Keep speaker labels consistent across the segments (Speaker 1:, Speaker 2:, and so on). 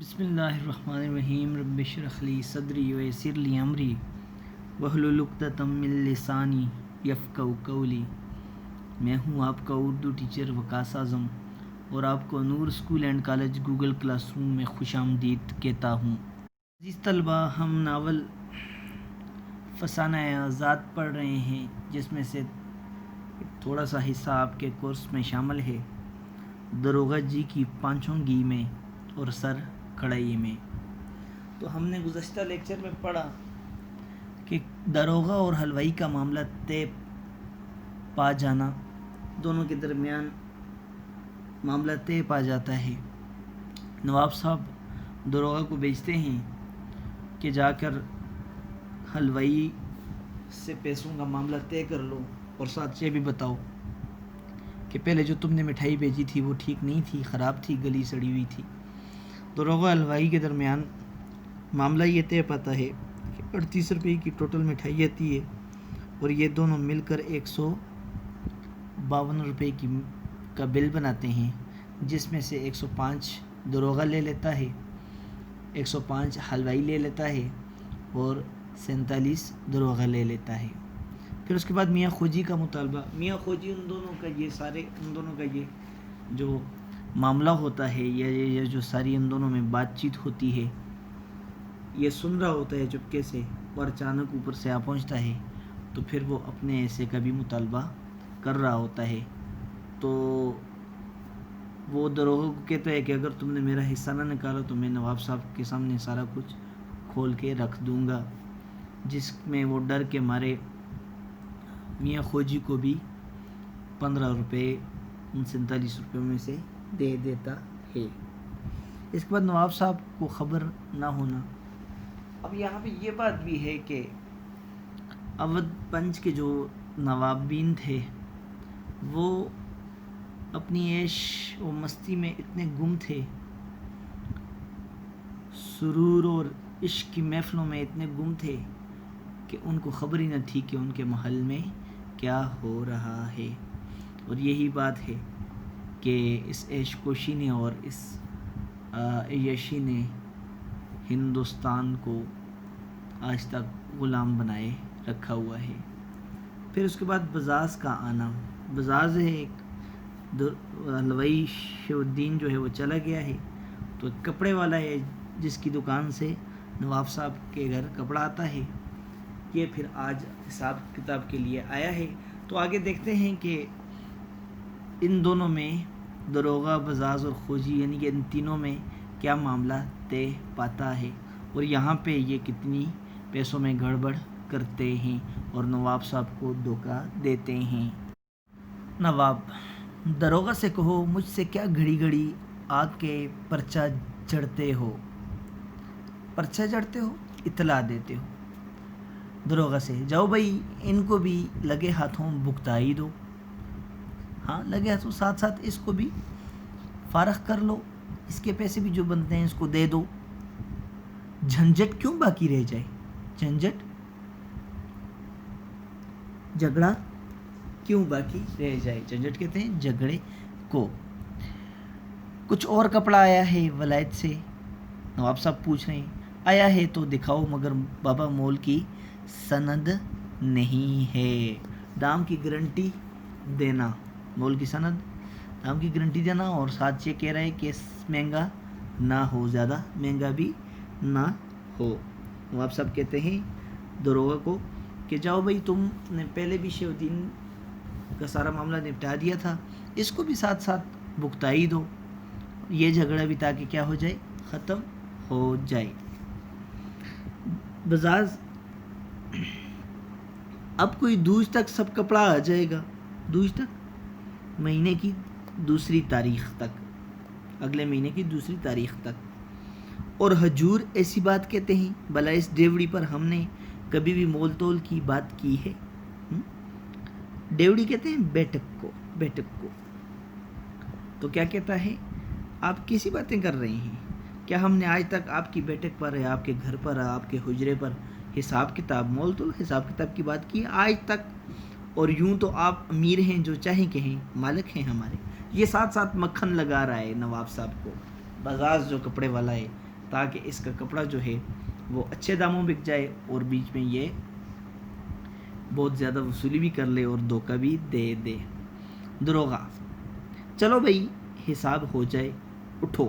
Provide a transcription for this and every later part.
Speaker 1: بسم اللہ الرحمن الرحیم رب اشرح لی صدری ویسر لی امری واحلل عقدۃ من لسانی یفقہوا قولی۔ میں ہوں آپ کا اردو ٹیچر وقاص اعظم اور آپ کو Noor school and college Google classroom میں خوش آمدید کہتا ہوں۔ عزیز طلبہ، ہم ناول فسانہ آزاد پڑھ رہے ہیں، جس میں سے تھوڑا سا حصہ آپ کے کورس میں شامل ہے، داروغہ جی کی پانچوں گھی میں اور سر کڑھائی میں۔ تو ہم نے گزشتہ لیکچر میں پڑھا کہ داروغہ اور حلوائی کا معاملہ طے پا جانا، دونوں کے درمیان معاملہ طے پا جاتا ہے۔ نواب صاحب داروغہ کو بھیجتے ہیں کہ جا کر حلوائی سے پیسوں کا معاملہ طے کر لو، اور ساتھ یہ بھی بتاؤ کہ پہلے جو تم نے مٹھائی بھیجی تھی وہ ٹھیک نہیں تھی، خراب تھی، گلی سڑی ہوئی تھی۔ داروغہ حلوائی کے درمیان معاملہ یہ طے پاتا ہے کہ 38 روپے کی ٹوٹل مٹھائی آتی ہے، اور یہ دونوں مل کر 152 روپے کا بل بناتے ہیں، جس میں سے 105 داروغہ لے لیتا ہے، 105 حلوائی لے لیتا ہے، اور 47 داروغہ لے لیتا ہے۔ پھر اس کے بعد میاں خوجی کا مطالبہ۔ میاں خوجی ان دونوں کا یہ جو معاملہ ہوتا ہے، یہ جو ساری ان دونوں میں بات چیت ہوتی ہے، یہ سن رہا ہوتا ہے چپکے سے، اور اچانک اوپر سے آ پہنچتا ہے، تو پھر وہ اپنے ایسے کا بھی مطالبہ کر رہا ہوتا ہے۔ تو وہ داروغہ کو کہتا ہے کہ اگر تم نے میرا حصہ نہ نکالا تو میں نواب صاحب کے سامنے سارا کچھ کھول کے رکھ دوں گا، جس میں وہ ڈر کے مارے میاں خوجی کو بھی 15 روپے ان 47 روپے میں سے دے دیتا ہے۔ اس کے بعد نواب صاحب کو خبر نہ ہونا۔ اب یہاں پہ یہ بات بھی ہے کہ اودھ پنج کے جو نوابین تھے، وہ اپنی عیش و مستی میں اتنے گم تھے، سرور اور عشق کی محفلوں میں اتنے گم تھے کہ ان کو خبر ہی نہ تھی کہ ان کے محل میں کیا ہو رہا ہے۔ اور یہی بات ہے کہ اس عیش کوشی نے اور اس عیاشی نے ہندوستان کو آج تک غلام بنائے رکھا ہوا ہے۔ پھر اس کے بعد بزاز کا آنا۔ بزاز ہے ایک حلوائی شیو الدین جو ہے وہ چلا گیا ہے، تو ایک کپڑے والا ہے جس کی دکان سے نواب صاحب کے گھر کپڑا آتا ہے، یہ پھر آج حساب کتاب کے لیے آیا ہے۔ تو آگے دیکھتے ہیں کہ ان دونوں میں داروغہ، بزاز اور خوجی، یعنی کہ ان تینوں میں کیا معاملہ طے پاتا ہے، اور یہاں پہ یہ کتنی پیسوں میں گڑبڑ کرتے ہیں اور نواب صاحب کو دھوکہ دیتے ہیں۔ نواب: داروغہ سے کہو مجھ سے کیا گھڑی گھڑی آ کے پرچہ جڑتے ہو، اطلاع دیتے ہو۔ داروغہ سے: جاؤ بھائی ان کو بھی لگے ہاتھوں بھگتا ہی دو۔ ہاں، لگے ہاتھوں ساتھ ساتھ اس کو بھی فارغ کر لو، اس کے پیسے بھی جو بنتے ہیں اس کو دے دو، جھنجٹ کیوں باقی رہ جائے، جھگڑا کیوں باقی رہ جائے، جھنجٹ کہتے ہیں جھگڑے کو۔ کچھ اور کپڑا آیا ہے ولایت سے؟ نواب صاحب پوچھ رہے ہیں۔ آیا ہے تو دکھاؤ، مگر بابا مول کی سند نہیں ہے، دام کی گارنٹی دینا، مول کی سند، دام کی گارنٹی دینا، اور ساتھ یہ کہہ رہا ہے کہ مہنگا نہ ہو، زیادہ مہنگا بھی نہ ہو۔ نواب صاحب کہتے ہیں داروغہ کو کہ جاؤ بھائی، تم نے پہلے بھی شیو الدین کا سارا معاملہ نپٹا دیا تھا، اس کو بھی ساتھ ساتھ بھگتا ہی دو، یہ جھگڑا بھی تاکہ کیا ہو جائے، ختم ہو جائے۔ بزاز: اب کوئی دوج تک سب کپڑا آ جائے گا، دوج تک مہینے کی دوسری تاریخ تک، اگلے مہینے کی دوسری تاریخ تک۔ اور حضور ایسی بات کہتے ہیں، بھلا اس ڈیوڑی پر ہم نے کبھی بھی مول تول کی بات کی ہے؟ ڈیوڑی کہتے ہیں بیٹک کو۔ تو کیا کہتا ہے، آپ کیسی باتیں کر رہے ہیں؟ کیا ہم نے آج تک آپ کی بیٹک پر یا آپ کے گھر پر، آپ کے حجرے پر حساب کتاب، مول تول حساب کتاب کی بات کی آج تک؟ اور یوں تو آپ امیر ہیں، جو چاہیں کہیں، مالک ہیں ہمارے۔ یہ ساتھ ساتھ مکھن لگا رہا ہے نواب صاحب کو، بزاز جو کپڑے والا ہے، تاکہ اس کا کپڑا جو ہے وہ اچھے داموں بک جائے اور بیچ میں یہ بہت زیادہ وصولی بھی کر لے اور دھوکہ بھی دے دے۔ دروغہ: چلو بھائی حساب ہو جائے، اٹھو۔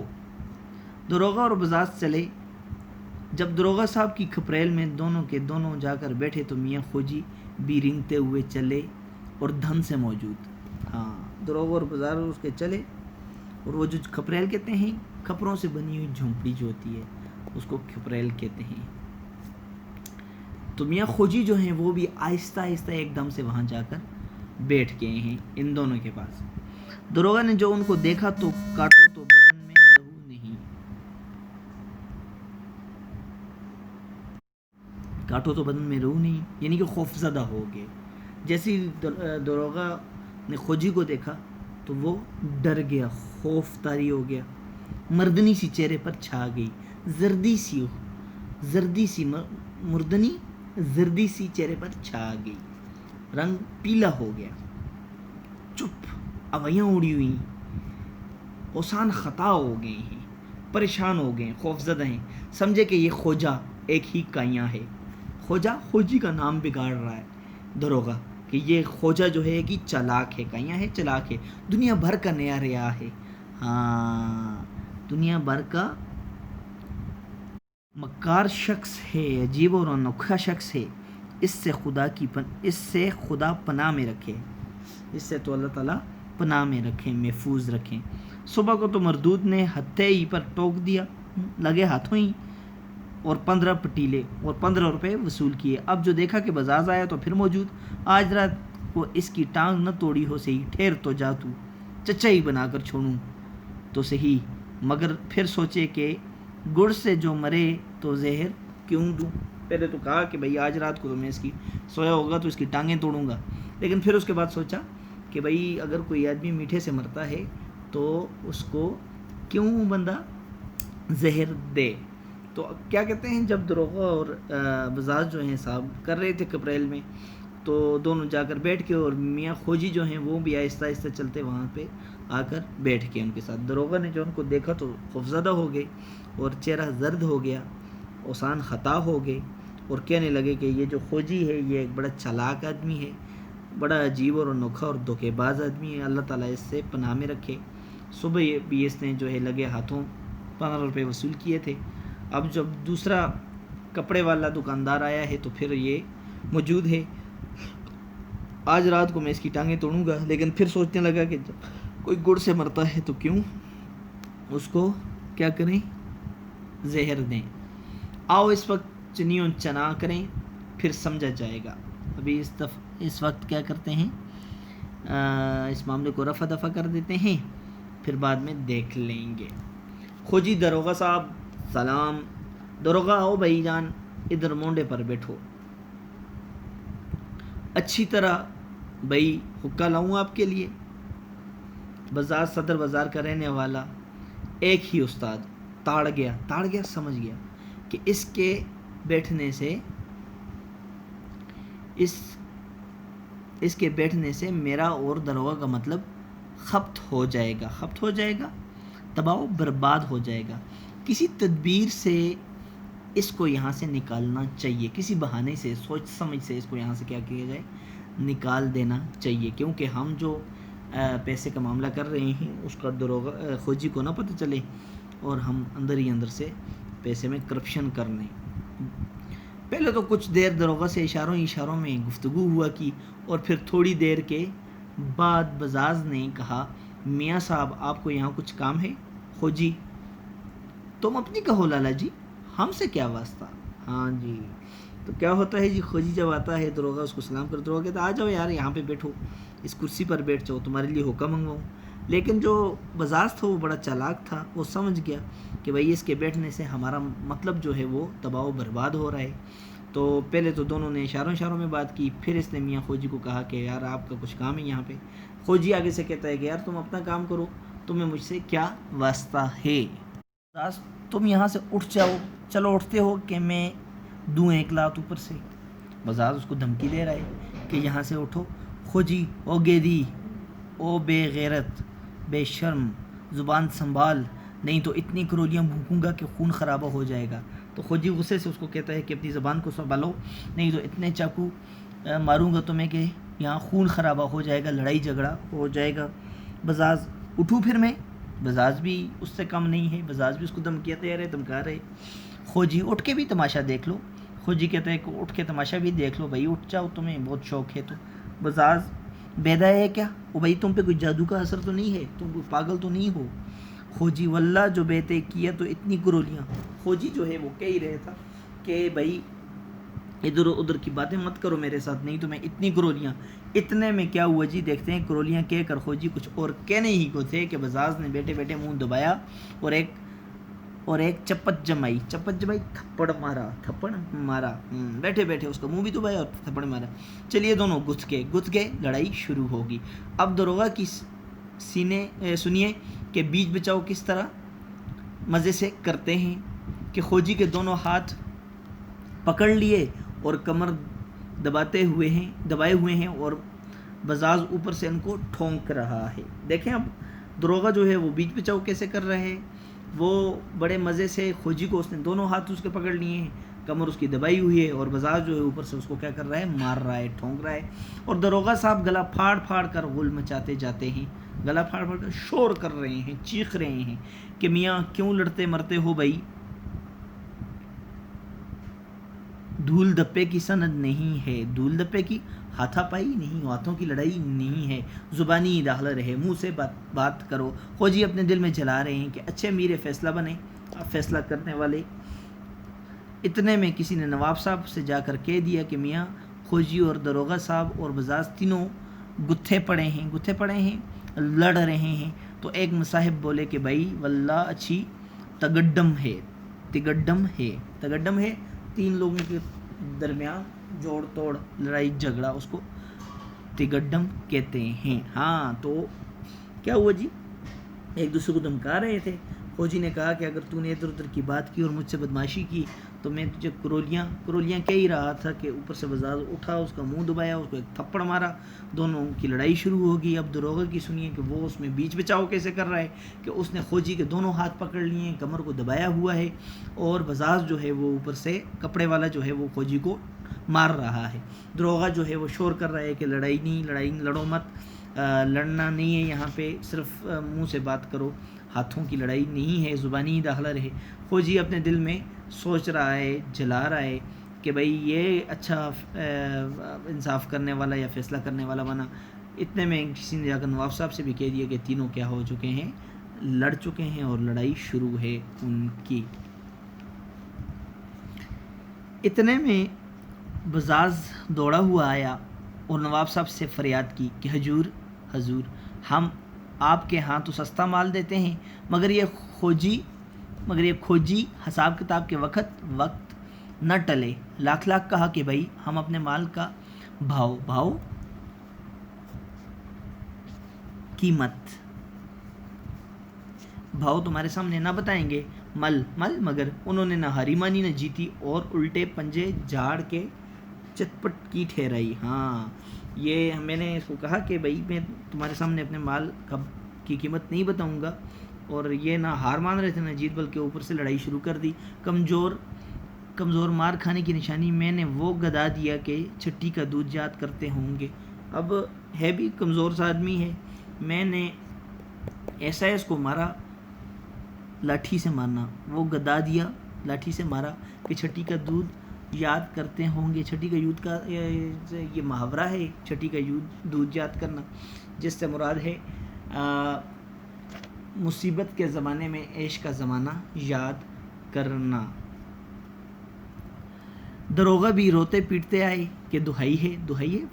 Speaker 1: دروغہ اور بزاز چلے۔ جب دروغہ صاحب کی کھپریل میں دونوں کے دونوں جا کر بیٹھے تو میاں کھوجی بھی رینگتے ہوئے چلے اور دھن سے موجود۔ ہاں، دروغہ اور بازار اس کے چلے، اور وہ جو کھپریل کہتے ہیں، کھپروں سے بنی ہوئی جھونپڑی جو ہوتی ہے اس کو کھپریل کہتے ہیں۔ تو میاں کھوجی جو ہیں وہ بھی آہستہ آہستہ ایک دم سے وہاں جا کر بیٹھ گئے ہیں ان دونوں کے پاس۔ دروغہ نے جو ان کو دیکھا تو کاٹو تو بدن میں لہو نہیں، کاٹو تو بدن میں لہو نہیں، یعنی کہ خوف زدہ ہو گئے۔ جیسے ہی دروغہ نے کھوجی کو دیکھا تو وہ ڈر گیا، خوف طاری ہو گیا، مردنی سی چہرے پر چھا گئی، زردی سی مردنی زردی سی چہرے پر چھا گئی، رنگ پیلا ہو گیا۔ چپ، اویاں اڑی ہوئی، اوسان خطا ہو گئے ہیں، پریشان ہو گئے ہیں، خوف زدہ ہیں، سمجھے کہ یہ کھوجا ایک ہی کائیاں ہے۔ کھوجا کھوجی کا نام بگاڑ رہا ہے دروغہ کہ یہ کھوجا جو ہے کہ چالاک ہے، کائیاں ہے، چالاک ہے، دنیا بھر کا نیا ریا ہے، ہاں دنیا بھر کا مکار شخص ہے، عجیب اور انوکھا شخص ہے، اس سے خدا پناہ میں رکھے، اس سے تو اللہ تعالیٰ پناہ میں رکھیں، محفوظ رکھیں۔ صبح کو تو مردود نے ہتھے ہی پر ٹوک دیا، لگے ہاتھوں ہی، اور 15 پٹیلے اور 15 روپے وصول کیے۔ اب جو دیکھا کہ بزاز آیا تو پھر موجود، آج رات کو اس کی ٹانگ نہ توڑی ہو سہی، ٹھہر تو جا تو، چچا ہی بنا کر چھوڑوں تو صحیح، مگر پھر سوچے کہ گڑ سے جو مرے تو زہر کیوں دوں۔ پہلے تو کہا کہ بھائی آج رات کو تو میں اس کی سویا ہوگا تو اس کی ٹانگیں توڑوں گا، لیکن پھر اس کے بعد سوچا کہ بھائی اگر کوئی آدمی میٹھے سے مرتا ہے تو اس کو کیوں بندہ زہر دے۔ تو کیا کہتے ہیں، جب دروغہ اور بزاز جو ہیں صاحب کر رہے تھے کپریل میں، تو دونوں جا کر بیٹھ کے، اور میاں کھوجی جو ہیں وہ بھی آہستہ آہستہ چلتے وہاں پہ آ کر بیٹھ کے ان کے ساتھ۔ دروغہ نے جو ان کو دیکھا تو خوفزدہ ہو گئے اور چہرہ زرد ہو گیا، اوسان خطا ہو گئے، اور کہنے لگے کہ یہ جو کھوجی ہے یہ ایک بڑا چالاک آدمی ہے، بڑا عجیب اور انوکھا اور دھوکے باز آدمی ہے، اللہ تعالیٰ اس سے پناہ میں رکھے۔ صبح بھی اس نے جو ہے لگے ہاتھوں 15 روپے وصول کیے تھے۔ اب جب دوسرا کپڑے والا دکاندار آیا ہے تو پھر یہ موجود ہے، آج رات کو میں اس کی ٹانگیں توڑوں گا، لیکن پھر سوچنے لگا کہ جب کوئی گڑ سے مرتا ہے تو کیوں اس کو کیا کریں، زہر دیں۔ آؤ اس وقت چنیوں چنا کریں، پھر سمجھا جائے گا۔ ابھی اس وقت کیا کرتے ہیں، اس معاملے کو رفع دفع کر دیتے ہیں، پھر بعد میں دیکھ لیں گے۔ کھوجی دروغہ صاحب سلام۔ دروغہ آؤ بھائی جان، ادھر مونڈے پر بیٹھو، اچھی طرح بھائی حکا لاؤں آپ کے لیے۔ بازار صدر بازار کا رہنے والا ایک ہی استاد تاڑ گیا سمجھ گیا کہ اس کے بیٹھنے سے میرا اور دروغہ کا مطلب خپت ہو جائے گا، تباہ و برباد ہو جائے گا۔ کسی تدبیر سے اس کو یہاں سے نکالنا چاہیے، کسی بہانے سے، سوچ سمجھ سے اس کو یہاں سے کیا کیا جائے، نکال دینا چاہیے، کیونکہ ہم جو پیسے کا معاملہ کر رہے ہیں اس کا دروغہ کھوجی کو نہ پتہ چلے اور ہم اندر ہی اندر سے پیسے میں کرپشن کر لیں۔ پہلے تو کچھ دیر دروغہ سے اشاروں میں گفتگو ہوا کی، اور پھر تھوڑی دیر کے بعد بزاز نے کہا، میاں صاحب آپ کو یہاں کچھ کام ہے؟ کھوجی: تم اپنی کہو لالا جی، ہم سے کیا واسطہ۔ ہاں جی، تو کیا ہوتا ہے جی، کھوجی جب آتا ہے دروغہ اس کو سلام کر، دروغہ کہتا ہے آ جاؤ یار یہاں پہ بیٹھو، اس کرسی پر بیٹھ جاؤ، تمہارے لیے حکم منگواؤں۔ لیکن جو بزاز تھا وہ بڑا چالاک تھا، وہ سمجھ گیا کہ بھائی اس کے بیٹھنے سے ہمارا مطلب جو ہے وہ تباہ و برباد ہو رہا ہے۔ تو پہلے تو دونوں نے اشاروں میں بات کی، پھر اس نے میاں کھوجی کو کہا کہ یار آپ کا کچھ کام ہے یہاں پہ۔ کھوجی آگے سے کہتا ہے کہ یار تم اپنا کام کرو، تمہیں مجھ سے کیا واسطہ ہے؟ بزاز: تم یہاں سے اٹھ جاؤ، چلو اٹھتے ہو کہ میں دوں ایک لات اوپر سے۔ بزاز اس کو دھمکی دے رہا ہے کہ یہاں سے اٹھو۔ کھوجی: او گیدی، او بے غیرت، بے شرم، زبان سنبھال، نہیں تو اتنی کرولیاں بھونکوں گا کہ خون خرابہ ہو جائے گا. تو خوجی غصے سے اس کو کہتا ہے کہ اپنی زبان کو سنبھالو, نہیں تو اتنے چاقو ماروں گا تمہیں کہ یہاں خون خرابہ ہو جائے گا, لڑائی جھگڑا ہو جائے گا. بزاز اٹھوں پھر میں, بزاز بھی اس سے کم نہیں ہے, بزاز بھی اس کو دھمکیاں دے رہے, دھمکا رہے. خوجی اٹھ کے بھی تماشا دیکھ لو. خوجی کہتا ہے کہ اٹھ کے تماشا بھی دیکھ لو بھائی, اٹھ جاؤ, تمہیں بہت شوق ہے. تو بزاز بیدا ہے کیا, وہ بھائی تم پہ کوئی جادو کا اثر تو نہیں ہے, تم کوئی پاگل تو نہیں ہو. خوجی واللہ جو بیتے کیا تو اتنی کرولیاں. خوجی جو ہے وہ کہہ ہی رہا تھا کہ بھائی ادھر ادھر کی باتیں مت کرو میرے ساتھ, نہیں تو میں اتنی کرولیاں. اتنے میں کیا ہوا جی, دیکھتے ہیں کرولیاں کہہ کر خوجی کچھ اور کہنے ہی کو تھے کہ بزاز نے بیٹھے بیٹھے منہ دبایا اور ایک چپت جمائی, تھپڑ مارا, بیٹھے بیٹھے اس کا منہ بھی دبایا اور تھپڑ مارا. چلیے دونوں گھس گئے, لڑائی شروع ہوگی. اب داروغہ کی سنیے کہ بیچ بچاؤ کس طرح مزے سے کرتے ہیں کہ خوجی کے دونوں ہاتھ پکڑ لیے اور کمر دبائے ہوئے ہیں اور بزاز اوپر سے ان کو ٹھونک رہا ہے. دیکھیں اب داروغہ جو ہے وہ بیچ بچاؤ کیسے کر رہے ہیں, وہ بڑے مزے سے. خوجی کو اس نے دونوں ہاتھ اس کے پکڑ لیے ہیں, کمر اس کی دبائی ہوئی ہے, اور بزاز جو ہے اوپر سے اس کو کیا کر رہا ہے, مار رہا ہے, ٹھونک رہا ہے. اور داروغہ صاحب گلا پھاڑ پھاڑ کر غل مچاتے جاتے ہیں, گلا پھاڑ پھاڑ کر شور کر رہے ہیں, چیخ رہے ہیں کہ میاں کیوں لڑتے مرتے ہو بھائی, دھول دپے کی سند نہیں ہے, دھول دپے کی ہاتھا پائی نہیں, ہاتھوں کی لڑائی نہیں ہے, زبانی داخلہ رہے, منہ سے بات کرو. خوجی اپنے دل میں جلا رہے ہیں کہ اچھے میرے فیصلہ بنے, فیصلہ کرنے والے. اتنے میں کسی نے نواب صاحب سے جا کر کہہ دیا کہ میاں خوجی اور داروغہ صاحب اور بزاز تینوں گتھے پڑے ہیں, لڑ رہے ہیں. تو ایک مصاحب بولے کہ بھائی واللہ اچھی تگڈم ہے, 3 لوگوں کے درمیان جوڑ توڑ لڑائی جھگڑا, اس کو تگڈم کہتے ہیں. ہاں تو کیا ہوا جی, ایک دوسرے کو دھمکا رہے تھے. خوجی نے کہا کہ اگر تو نے ادھر ادھر کی بات کی اور مجھ سے بدماشی کی تو میں تجھے کرولیاں کہہ ہی رہا تھا کہ اوپر سے بزاز اٹھا, اس کا منہ دبایا, اس کو ایک تھپڑ مارا, دونوں کی لڑائی شروع ہوگی. اب داروغہ کی سنیے کہ وہ اس میں بیچ بچاؤ کیسے کر رہا ہے کہ اس نے خوجی کے دونوں ہاتھ پکڑ لیے ہیں, کمر کو دبایا ہوا ہے, اور بزاز جو ہے وہ اوپر سے کپڑے والا جو ہے وہ خوجی کو مار رہا ہے. داروغہ جو ہے وہ شور کر رہا ہے کہ لڑائی نہیں, لڑو مت, لڑنا نہیں ہے یہاں پہ, صرف منہ سے بات کرو, ہاتھوں کی لڑائی نہیں ہے, زبانی داخلہ رہے. خوجی اپنے دل میں سوچ رہا ہے, جلا رہا ہے کہ بھائی یہ اچھا انصاف کرنے والا یا فیصلہ کرنے والا بنا. اتنے میں کسی نے جا کر نواب صاحب سے بھی کہہ دیا کہ تینوں کیا ہو چکے ہیں, لڑ چکے ہیں اور لڑائی شروع ہے ان کی. اتنے میں بزاز دوڑا ہوا آیا اور نواب صاحب سے فریاد کی کہ حضور ہم آپ کے ہاں تو سستا مال دیتے ہیں, مگر یہ کھوجی حساب کتاب کے وقت نہ ٹلے. لاکھ کہا کہ بھائی ہم اپنے مال کا بھاؤ قیمت تمہارے سامنے نہ بتائیں گے. مل مگر انہوں نے نہ ہاری مانی نہ جیتی, اور الٹے پنجے جھاڑ کے چتپٹ کی ٹھہرائی. ہاں یہ میں نے اس کو کہا کہ بھائی میں تمہارے سامنے اپنے مال کی قیمت نہیں بتاؤں گا, اور یہ نہ ہار مان رہے تھے نہ جیت, بلکہ اوپر سے لڑائی شروع کر دی. کمزور مار کھانے کی نشانی میں نے وہ گدا دیا کہ چھٹی کا دودھ یاد کرتے ہوں گے. اب ہے بھی کمزور سا آدمی ہے, میں نے ایسا اس کو مارا, لاٹھی سے مارنا, وہ گدا دیا, لاٹھی سے مارا کہ چھٹی کا دودھ یاد کرتے ہوں گے. چھٹی کا یود کا یہ محاورہ ہے, چھٹی کا دودھ یاد کرنا, جس سے مراد ہے مصیبت کے زمانے میں عیش کا زمانہ یاد کرنا. داروغہ بھی روتے پیٹتے آئے کہ دہائی ہے,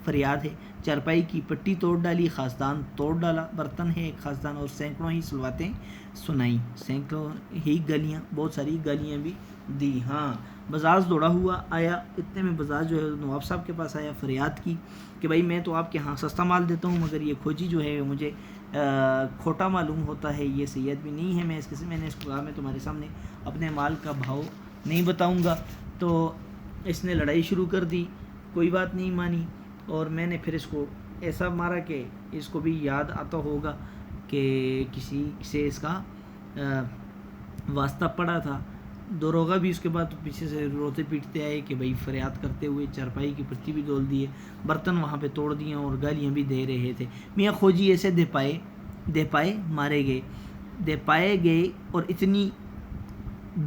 Speaker 1: فریاد ہے. چارپائی کی پٹی توڑ ڈالی, خاصدان توڑ ڈالا, برتن ہے ایک خاصدان, اور سینکڑوں ہی سلواتیں سنائی, سینکڑوں ہی گالیاں, بہت ساری گالیاں بھی دی. ہاں بزاز دوڑا ہوا آیا. اتنے میں بزاز جو ہے نواب صاحب کے پاس آیا, فریاد کی کہ بھائی میں تو آپ کے ہاں سستا مال دیتا ہوں, مگر یہ کھوجی جو ہے مجھے کھوٹا معلوم ہوتا ہے, یہ سید بھی نہیں ہے. میں نے اس کو کہا میں تمہارے سامنے اپنے مال کا بھاؤ نہیں بتاؤں گا. تو اس نے لڑائی شروع کر دی, کوئی بات نہیں مانی, اور میں نے پھر اس کو ایسا مارا کہ اس کو بھی یاد آتا ہوگا کہ کسی سے اس کا واسطہ پڑا تھا. داروغہ بھی اس کے بعد پیچھے سے روتے پیٹتے آئے کہ بھائی فریاد کرتے ہوئے چارپائی کی پٹی بھی ڈول دی ہے, برتن وہاں پہ توڑ دیے اور گالیاں بھی دے رہے تھے. میاں خوجی ایسے دے پائے مارے گئے اور اتنی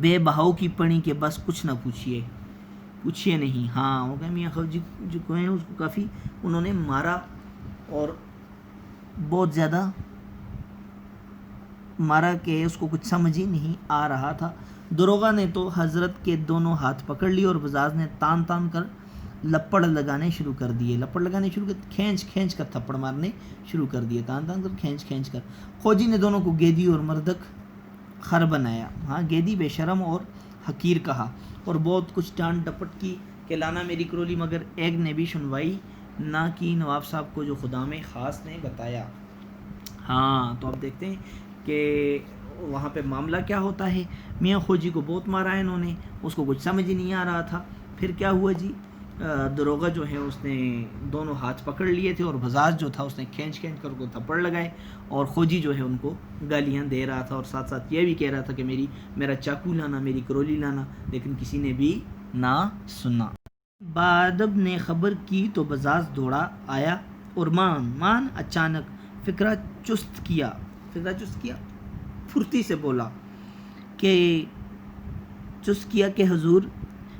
Speaker 1: بے بہاؤ کی پڑی کہ بس کچھ نہ پوچھیے نہیں. ہاں وہ کہ میاں خوجی جو ہیں اس کو کافی انہوں نے مارا اور بہت زیادہ مارا کہ اس کو کچھ سمجھ ہی نہیں آ رہا تھا. داروغہ نے تو حضرت کے دونوں ہاتھ پکڑ لیے اور بزاز نے تان کر لپڑ لگانے شروع کر کھینچ کر تھپڑ مارنے شروع کر دیے, تان کر کھینچ کر. خوجی نے دونوں کو گیدی اور مردک خر بنایا. ہاں گیدی بے شرم اور حقیر کہا اور بہت کچھ ڈانٹ ڈپٹ کی کہ لانا میری کرولی, مگر ایک نے بھی سنوائی نہ کی نواب صاحب کو جو خدام خاص نے بتایا. ہاں تو آپ دیکھتے ہیں کہ وہاں پہ معاملہ کیا ہوتا ہے. میاں خوجی کو بہت مارا ہے انہوں نے, اس کو کچھ سمجھ ہی نہیں آ رہا تھا. پھر کیا ہوا جی, داروغہ جو ہے اس نے دونوں ہاتھ پکڑ لیے تھے اور بزاز جو تھا اس نے کھینچ کر کو تھپڑ لگائے اور خوجی جو ہے ان کو گالیاں دے رہا تھا اور ساتھ ساتھ یہ بھی کہہ رہا تھا کہ میرا چاقو لانا, میری کرولی لانا, لیکن کسی نے بھی نہ سنا. بادب نے خبر کی تو بزاز دوڑا آیا اور مان اچانک فکرہ چست کیا پھرتی سے بولا کہ حضور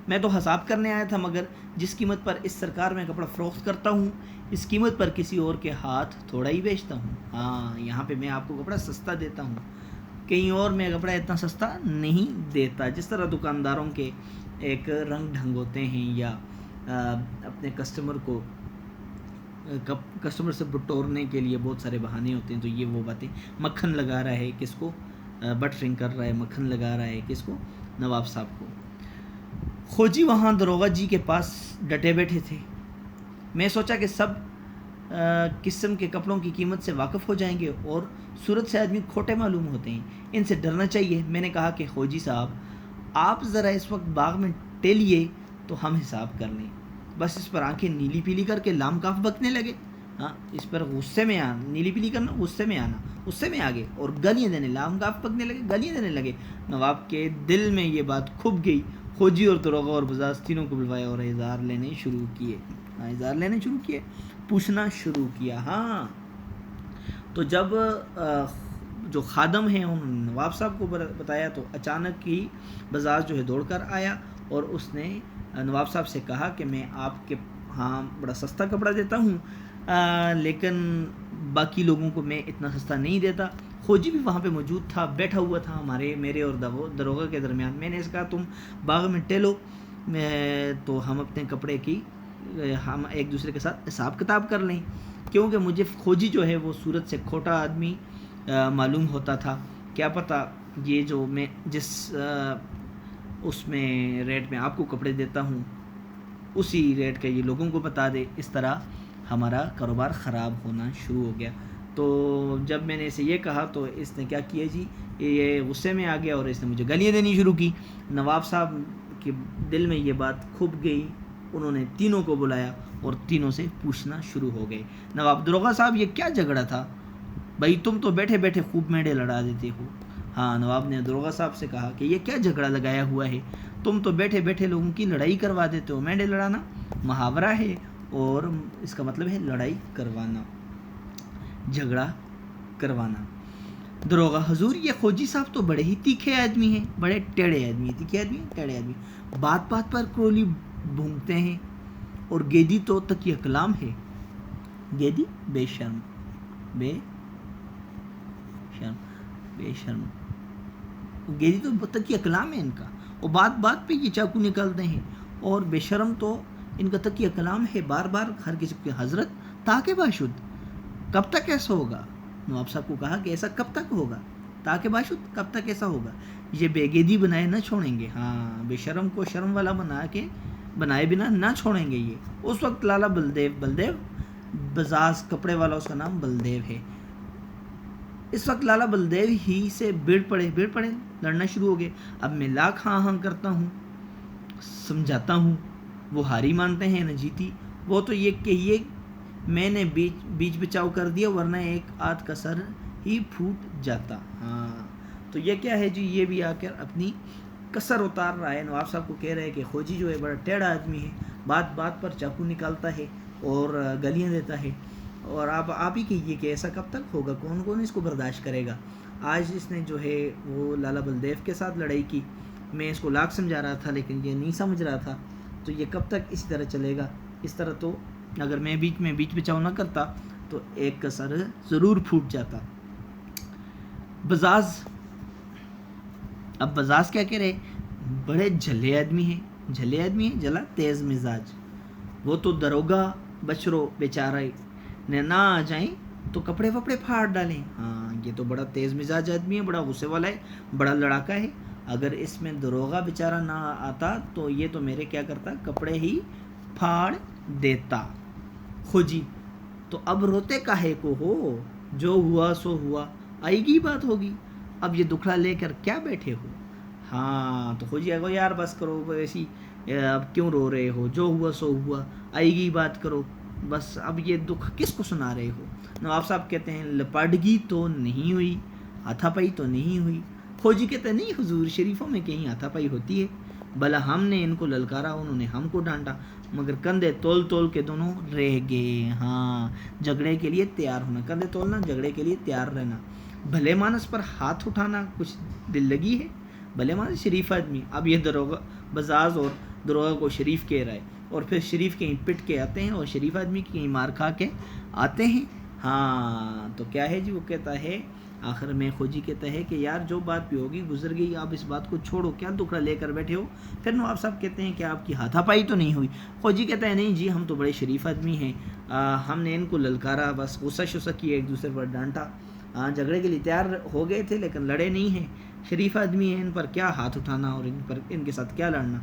Speaker 1: میں تو حساب کرنے آیا تھا, مگر جس قیمت پر اس سرکار میں کپڑا فروخت کرتا ہوں اس قیمت پر کسی اور کے ہاتھ تھوڑا ہی بیچتا ہوں. ہاں یہاں پہ میں آپ کو کپڑا سستا دیتا ہوں, کہیں اور میں کپڑا اتنا سستا نہیں دیتا. جس طرح دکانداروں کے ایک رنگ ڈھنگ ہوتے ہیں یا اپنے کسٹمر سے بٹورنے کے لیے بہت سارے بہانے ہوتے ہیں, تو یہ وہ باتیں. مکھن لگا رہا ہے کس کو, بٹرنگ کر رہا ہے, مکھن لگا رہا ہے کس کو, نواب صاحب کو. خوجی وہاں داروغہ جی کے پاس ڈٹے بیٹھے تھے. میں سوچا کہ سب قسم کے کپڑوں کی قیمت سے واقف ہو جائیں گے اور صورت سے آدمی کھوٹے معلوم ہوتے ہیں, ان سے ڈرنا چاہیے. میں نے کہا کہ خوجی صاحب آپ ذرا اس وقت باغ میں ٹہلیے تو ہم حساب کر لیں. بس اس پر آنکھیں نیلی پیلی کر کے لام کاف بکنے لگے. ہاں اس پر غصے میں آنا, نیلی پیلی کرنا, غصے میں آگے اور گالیاں دینے, لام کاف بکنے لگے, گالیاں دینے لگے. نواب کے دل میں یہ بات کھپ گئی. خوجی اور داروغہ اور بزاز تینوں کو بلوایا اور اظہار لینے شروع کیے, پوچھنا شروع کیا. ہاں تو جب جو خادم ہیں انہوں نے نواب صاحب کو بتایا تو اچانک ہی بزاز جو ہے دوڑ کر آیا اور اس نے نواب صاحب سے کہا کہ میں آپ کے ہاں بڑا سستا کپڑا دیتا ہوں, لیکن باقی لوگوں کو میں اتنا سستا نہیں دیتا. خوجی بھی وہاں پہ موجود تھا, بیٹھا ہوا تھا میرے اور داروغہ کے درمیان. میں نے اس کہا تم باغ میں ٹہلو تو ہم اپنے کپڑے کی ہم ایک دوسرے کے ساتھ حساب کتاب کر لیں, کیونکہ مجھے خوجی جو ہے وہ صورت سے کھوٹا آدمی معلوم ہوتا تھا. کیا پتہ یہ جو میں جس اس میں ریٹ میں آپ کو کپڑے دیتا ہوں اسی ریٹ کا یہ لوگوں کو بتا دے. اس طرح ہمارا کاروبار خراب ہونا شروع ہو گیا. تو جب میں نے اسے یہ کہا تو اس نے کیا کیا جی, یہ غصے میں آ گیا اور اس نے مجھے گالیاں دینی شروع کی. نواب صاحب کے دل میں یہ بات کھپ گئی. انہوں نے تینوں کو بلایا اور تینوں سے پوچھنا شروع ہو گئے. نواب داروغہ صاحب یہ کیا جھگڑا تھا بھائی, تم تو بیٹھے بیٹھے خوب میڑے لڑا دیتے ہو. ہاں نواب نے داروغہ صاحب سے کہا کہ یہ کیا جھگڑا لگایا ہوا ہے, تم تو بیٹھے بیٹھے لوگوں کی لڑائی کروا دیتے ہو. میڑے لڑانا محاورہ ہے اور اس کا مطلب ہے لڑائی کروانا, جھگڑا کروانا. داروغہ حضور یہ خوجی صاحب تو بڑے ہی تیکھے آدمی ہیں, بڑے ٹیڑے آدمی ہیں. تیکھے آدمی, ٹیڑے آدمی, بات بات پر کرولی بھونگتے ہیں اور گیدی تو تکیہ کلام ہے. گیدی بے شرم گیدی تو تکیہ کلام ہے ان کا, اور بات بات پہ یہ چاقو نکالتے ہیں, اور بے شرم تو ان کا تکیہ کلام ہے. بار بار ہر کسی کے حضرت تاکہ باشد, کب تک ایسا ہوگا. نواب صاحب کو کہا کہ ایسا کب تک ہوگا, تاکہ باشد کب تک ایسا ہوگا. یہ بے گیدی بنائے نہ چھوڑیں گے. ہاں بے شرم کو شرم والا بنائے بنا نہ چھوڑیں گے. یہ اس وقت لالا بلدیو بزاز کپڑے والا, اس کا نام بلدیو ہے. اس وقت لالا بلدیو ہی سے بھیڑ پڑے لڑنا شروع ہو گئے. اب میں لاکھ ہاں کرتا ہوں, سمجھاتا ہوں, وہ ہاری مانتے ہیں نہ جیتی. وہ تو یہ کہیے میں نے بیچ بچاؤ کر دیا ورنہ ایک آدھ کا سر ہی پھوٹ جاتا. ہاں تو تو یہ کیا ہے جی، یہ بھی آ کر اپنی کسر اتار رہا ہے. نواب صاحب کو کہہ رہے ہیں کہ خوجی جو ہے بڑا ٹیڑھا آدمی ہے، بات بات پر چاقو نکالتا ہے اور گالیاں دیتا ہے، اور آپ ہی کہیے کہ ایسا کب تک ہوگا، کون کون اس کو برداشت کرے گا. آج اس نے جو ہے وہ لالا بلدیو کے ساتھ لڑائی کی. میں اس کو لاکھ سمجھا رہا تھا لیکن یہ نہیں سمجھ رہا تھا. تو یہ کب تک اسی طرح چلے گا؟ اس طرح تو اگر میں بیچ بچاؤ نہ کرتا تو ایک کا سر ضرور پھوٹ جاتا. بزاز، اب بزاز کیا کہہ رہے، بڑے جھلے آدمی ہیں، جلا تیز مزاج. وہ تو دروگا بچرو بیچارہ نے نہ آ جائیں تو کپڑے وپڑے پھاڑ ڈالیں. ہاں، یہ تو بڑا تیز مزاج آدمی ہے، بڑا غصے والا ہے، بڑا لڑاکا ہے. اگر اس میں دروگا بیچارہ نہ آتا تو یہ تو میرے کیا کرتا، کپڑے ہی پھاڑ دیتا. خوجی، تو اب روتے کاہے کو ہو، جو ہوا سو ہوا، آئے گی بات ہوگی. اب یہ دکھڑا لے کر کیا بیٹھے ہو. ہاں، تو خوجی آگو یار بس کرو ایسی، اب کیوں رو رہے ہو، جو ہوا سو ہوا، آئے گی بات کرو بس. اب یہ دکھ کس کو سنا رہے ہو. نواب صاحب کہتے ہیں لپاڈگی تو نہیں ہوئی، ہاتھا پائی تو نہیں ہوئی. خوجی کہتے ہیں نہیں حضور، شریفوں میں کہیں ہاتھا پائی ہوتی ہے، بھلا ہم نے ان کو للکارا، انہوں نے ہم کو ڈانٹا، مگر کندھے تول کے دونوں رہ گئے. ہاں، جھگڑے کے لیے تیار ہونا، کندھے تولنا، جھگڑے کے لیے تیار رہنا. بھلے مانس پر ہاتھ اٹھانا کچھ دل لگی ہے، بھلے مانس شریف آدمی. اب یہ دروگا بزاز اور دروگا کو شریف کہہ رہا ہے، اور پھر شریف کہیں پٹ کے آتے ہیں اور شریف آدمی کہیں مار کھا کے آتے ہیں. ہاں، تو کیا ہے جی، وہ کہتا ہے آخر میں، خوجی کہتا ہے کہ یار جو بات بھی ہوگی گزر گئی، آپ اس بات کو چھوڑو، کیا دکھڑا لے کر بیٹھے ہو. پھر نواب صاحب کہتے ہیں کہ آپ کی ہاتھا پائی تو نہیں ہوئی. خوجی کہتا ہے نہیں جی، ہم تو بڑے شریف آدمی ہیں، ہم نے ان کو للکارا، بس غصہ شصہ کیا، ایک دوسرے پر ڈانٹا. جھگڑے کے لیے تیار ہو گئے تھے لیکن لڑے نہیں ہیں. شریف آدمی ہیں، ان پر کیا ہاتھ اٹھانا اور ان کے ساتھ کیا لڑنا.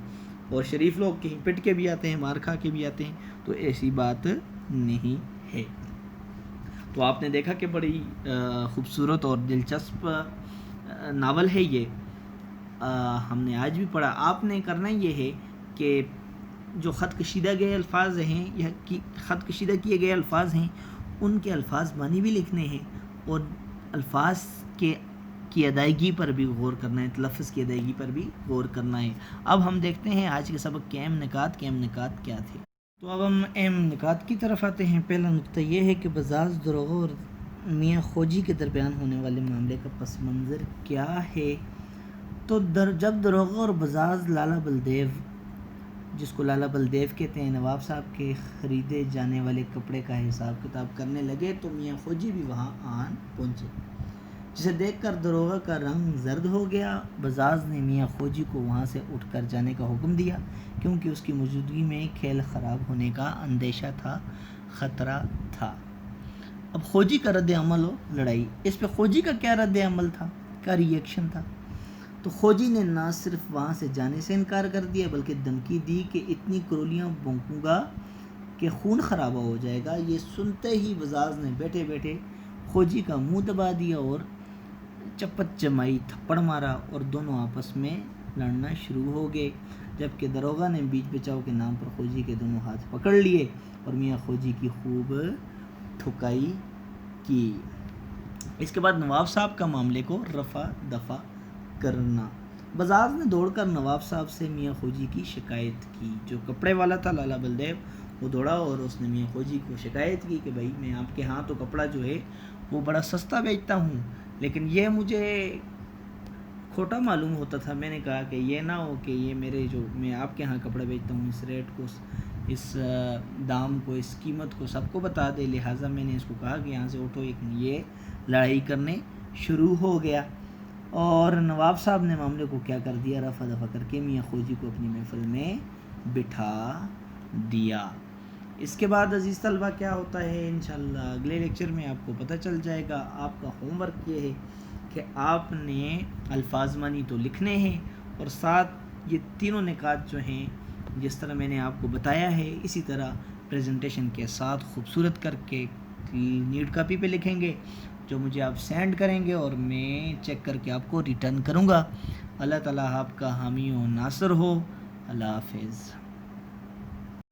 Speaker 1: اور شریف لوگ کہیں پٹ کے بھی آتے ہیں، مار کھا کے بھی آتے ہیں، تو ایسی بات نہیں ہے. تو آپ نے دیکھا کہ بڑی خوبصورت اور دلچسپ ناول ہے یہ. ہم نے آج بھی پڑھا. آپ نے کرنا یہ ہے کہ جو خط کشیدہ گئے الفاظ ہیں یا خط کشیدہ کیے گئے الفاظ ہیں، ان کے الفاظ معنی بھی لکھنے ہیں اور الفاظ کی ادائیگی پر بھی غور کرنا ہے، تلفظ کی ادائیگی پر بھی غور کرنا ہے. اب ہم دیکھتے ہیں آج کے سبق کے اہم نکات کیا تھے. تو اب ہم اہم نکات کی طرف آتے ہیں. پہلا نقطہ یہ ہے کہ بزاز، دروغہ اور میاں خوجی کے درمیان ہونے والے معاملے کا پس منظر کیا ہے. تو جب دروغہ اور بزاز لالا بلدیو، جس کو لالا بلدیو کہتے ہیں، نواب صاحب کے خریدے جانے والے کپڑے کا حساب کتاب کرنے لگے تو میاں خوجی بھی وہاں آن پہنچے، جسے دیکھ کر دروغہ کا رنگ زرد ہو گیا. بزاز نے میاں خوجی کو وہاں سے اٹھ کر جانے کا حکم دیا کیونکہ اس کی موجودگی میں کھیل خراب ہونے کا اندیشہ تھا، خطرہ تھا. اب خوجی کا رد عمل و لڑائی، اس پہ خوجی کا کیا رد عمل تھا، کیا ری ایکشن تھا. تو خوجی نے نہ صرف وہاں سے جانے سے انکار کر دیا بلکہ دھمکی دی کہ اتنی کرولیاں بھونکوں گا کہ خون خرابہ ہو جائے گا. یہ سنتے ہی بزاز نے بیٹھے بیٹھے خوجی کا منہ دبا دیا اور چپت جمائی تھپڑ مارا اور دونوں آپس میں لڑنا شروع ہو گئے. جبکہ دروغہ نے بیچ بچاؤ کے نام پر خوجی کے دونوں ہاتھ پکڑ لیے اور میاں خوجی کی خوب ٹھکائی کی. اس کے بعد نواب صاحب کا معاملے کو رفع دفع کرنا. بزاز نے دوڑ کر نواب صاحب سے میاں خوجی کی شکایت کی. جو کپڑے والا تھا لالا بلدیو، وہ دوڑا اور اس نے میاں خوجی کو شکایت کی کہ بھائی میں آپ کے ہاں تو کپڑا جو ہے وہ بڑا سستا بیچتا ہوں، لیکن یہ مجھے کھوٹا معلوم ہوتا تھا. میں نے کہا کہ یہ نہ ہو کہ یہ میں آپ کے ہاں کپڑا بیچتا ہوں اس ریٹ کو، اس دام کو، اس قیمت کو سب کو بتا دے. لہٰذا میں نے اس کو کہا کہ یہاں سے اٹھو. یہ لڑائی کرنے شروع ہو گیا اور نواب صاحب نے معاملے کو کیا کر دیا، رفع دفع کر کے میاں خوجی کو اپنی محفل میں بٹھا دیا. اس کے بعد عزیز طلبہ کیا ہوتا ہے انشاءاللہ اگلے لیکچر میں آپ کو پتہ چل جائے گا. آپ کا ہوم ورک یہ ہے کہ آپ نے الفاظ معنی تو لکھنے ہیں اور ساتھ یہ تینوں نکات جو ہیں جس طرح میں نے آپ کو بتایا ہے اسی طرح پریزنٹیشن کے ساتھ خوبصورت کر کے نیٹ کاپی پہ لکھیں گے، جو مجھے آپ سینڈ کریں گے اور میں چیک کر کے آپ کو ریٹرن کروں گا. اللہ تعالیٰ آپ کا حامی و ناصر ہو. اللہ حافظ.